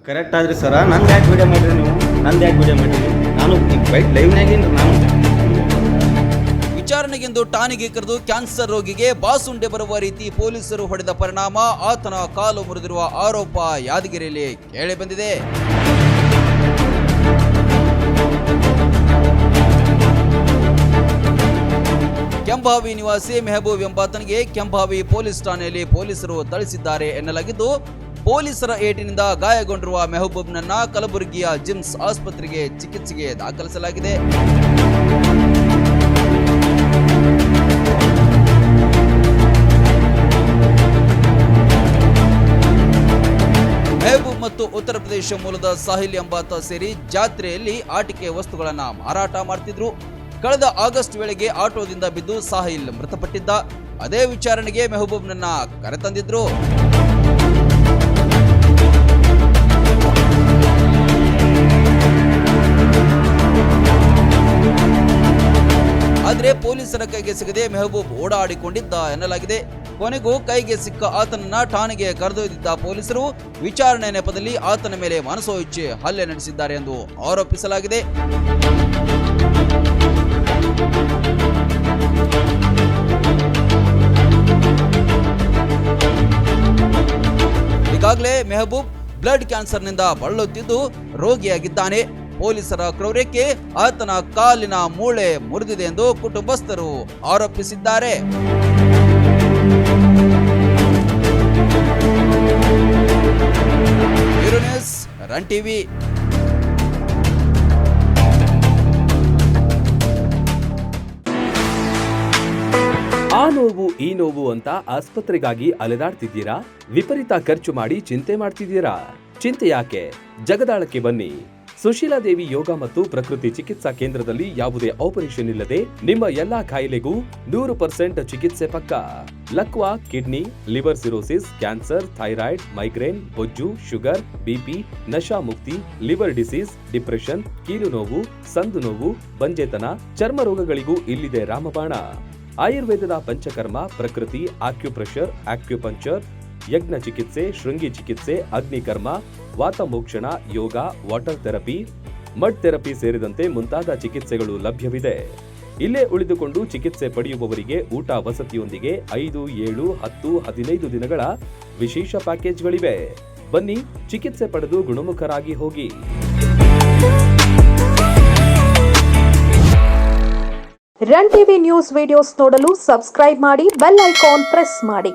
Correct ಆದ್ರಿ ಸರ. ನಂದು ಯಾಕೆ ವಿಡಿಯೋ ಮಾಡಿರಿ ನೀವು? ನಂದು ಯಾಕೆ ವಿಡಿಯೋ ಮಾಡಿರಿ? ನಾನು ಬೈಕ್ ಲೈವ್ನಾಗಿಂದ ನಾನು ವಿಚಾರಣೆಗೆಂದು ಠಾಣೆಗೆ ಕರೆದು ಕ್ಯಾನ್ಸರ್ ರೋಗಿಗೆ ಬಾಸುಂಡೆ ಬರುವ ರೀತಿ ಪೊಲೀಸರು ಹೊಡೆದ ಪರಿಣಾಮ ಆತನ ಕಾಲು ಮುರಿದಿರುವ ಆರೋಪ ಯಾದಗಿರಿಯಲ್ಲಿ ಕೇಳಿಬಂದಿದೆ. ಕೆಂಭಾವಿ ನಿವಾಸಿ ಮೆಹಬೂಬ್ ಎಂಬಾತನಿಗೆ ಕೆಂಭಾವಿ ಪೊಲೀಸ್ ಠಾಣೆಯಲ್ಲಿ ಪೊಲೀಸರು ಥಳಿಸಿದ್ದಾರೆ ಎನ್ನಲಾಗಿದ್ದು, ಪೊಲೀಸರ ಏಟಿನಿಂದ ಗಾಯಗೊಂಡಿರುವ ಮೆಹಬೂಬ್ನನ್ನ ಕಲಬುರಗಿಯ ಜಿಮ್ಸ್ ಆಸ್ಪತ್ರೆಗೆ ಚಿಕಿತ್ಸೆಗೆ ದಾಖಲಿಸಲಾಗಿದೆ. ಮೆಹಬೂಬ್ ಮತ್ತು ಉತ್ತರ ಪ್ರದೇಶ ಮೂಲದ ಸಾಹಿಲ್ ಎಂಬಾತ ಸೇರಿ ಜಾತ್ರೆಯಲ್ಲಿ ಆಟಿಕೆ ವಸ್ತುಗಳನ್ನು ಮಾರಾಟ ಮಾಡ್ತಿದ್ರು. ಕಳೆದ ಆಗಸ್ಟ್ ವೇಳೆಗೆ ಆಟೋದಿಂದ ಬಿದ್ದು ಸಾಹಿಲ್ ಮೃತಪಟ್ಟಿದ್ದ. ಅದೇ ವಿಚಾರಣೆಗೆ ಮೆಹಬೂಬ್ನನ್ನ ಕರೆತಂದಿದ್ರು. ಆದರೆ ಪೊಲೀಸರ ಕೈಗೆ ಸಿಗದೆ ಮೆಹಬೂಬ್ ಓಡಾಡಿಕೊಂಡಿದ್ದ ಎನ್ನಲಾಗಿದೆ. ಕೊನೆಗೂ ಕೈಗೆ ಸಿಕ್ಕ ಆತನನ್ನ ಠಾಣೆಗೆ ಕರೆದೊಯ್ದಿದ್ದ ಪೊಲೀಸರು ವಿಚಾರಣೆ ನೆಪದಲ್ಲಿ ಆತನ ಮೇಲೆ ಮನಸೋ ಇಚ್ಛೆ ಹಲ್ಲೆ ನಡೆಸಿದ್ದಾರೆ ಎಂದು ಆರೋಪಿಸಲಾಗಿದೆ. ಈಗಾಗಲೇ ಮೆಹಬೂಬ್ ಬ್ಲಡ್ ಕ್ಯಾನ್ಸರ್ನಿಂದ ಬಳಲುತ್ತಿದ್ದು ರೋಗಿಯಾಗಿದ್ದಾನೆ. ಪೊಲೀಸರ ಕ್ರೌರ್ಯಕ್ಕೆ ಆತನ ಕಾಲಿನ ಮೂಳೆ ಮುರಿದಿದೆ ಎಂದು ಕುಟುಂಬಸ್ಥರು ಆರೋಪಿಸಿದ್ದಾರೆ. Run TV. ಆ ನೋವು ಈ ನೋವು ಅಂತ ಆಸ್ಪತ್ರೆಗಾಗಿ ಅಲೆದಾಡ್ತಿದ್ದೀರಾ? ವಿಪರೀತ ಖರ್ಚು ಮಾಡಿ ಚಿಂತೆ ಮಾಡ್ತಿದ್ದೀರಾ? ಚಿಂತೆ ಯಾಕೆ? ಜಗದಾಳಕ್ಕೆ ಬನ್ನಿ. ಸುಶೀಲಾ ದೇವಿ ಯೋಗ ಮತ್ತು ಪ್ರಕೃತಿ ಚಿಕಿತ್ಸಾ ಕೇಂದ್ರದಲ್ಲಿ ಯಾವುದೇ ಆಪರೇಷನ್ ಇಲ್ಲದೆ ನಿಮ್ಮ ಎಲ್ಲಾ ಕಾಯಿಲೆಗೂ 100% ಚಿಕಿತ್ಸೆ ಪಕ್ಕ. ಲಕ್ವಾ, kidney, liver cirrhosis, cancer, thyroid, migraine, ಬೊಜ್ಜು, ಶುಗರ್, ಬಿಪಿ, ನಶಾ ಮುಕ್ತಿ, ಲಿವರ್ ಡಿಸೀಸ್, ಡಿಪ್ರೆಷನ್, ಕೀಲು ನೋವು, ಸಂದು ನೋವು, ಬಂಜೆತನ, ಚರ್ಮ ರೋಗಗಳಿಗೂ ಇಲ್ಲಿದೆ ರಾಮಬಾಣ. ಆಯುರ್ವೇದದ ಪಂಚಕರ್ಮ, ಪ್ರಕೃತಿ, ಆಕ್ಯುಪ್ರೆಷರ್, ಆಕ್ಯುಪಂಕ್ಚರ್, ಯಜ್ಞ ಚಿಕಿತ್ಸೆ, ಶೃಂಗಿ ಚಿಕಿತ್ಸೆ, ಅಗ್ನಿಕರ್ಮ, ವಾತಮೋಕ್ಷಣ, ಯೋಗ, ವಾಟರ್ ಥೆರಪಿ, ಮಡ್ ಥೆರಪಿ ಸೇರಿದಂತೆ ಮುಂತಾದ ಚಿಕಿತ್ಸೆಗಳು ಲಭ್ಯವಿದೆ. ಇಲ್ಲೇ ಉಳಿದುಕೊಂಡು ಚಿಕಿತ್ಸೆ ಪಡೆಯುವವರಿಗೆ ಊಟ ವಸತಿಯೊಂದಿಗೆ 5, 7, 10, 15 ದಿನಗಳ ವಿಶೇಷ ಪ್ಯಾಕೇಜ್ಗಳಿವೆ. ಬನ್ನಿ, ಚಿಕಿತ್ಸೆ ಪಡೆದು ಗುಣಮುಖರಾಗಿ ಹೋಗಿ. ರನ್ ಟಿವಿ ನ್ಯೂಸ್ ವಿಡಿಯೋಸ್ ನೋಡಲು ಸಬ್ಸ್ಕ್ರೈಬ್ ಮಾಡಿ, ಬೆಲ್ ಐಕಾನ್ ಪ್ರೆಸ್ ಮಾಡಿ.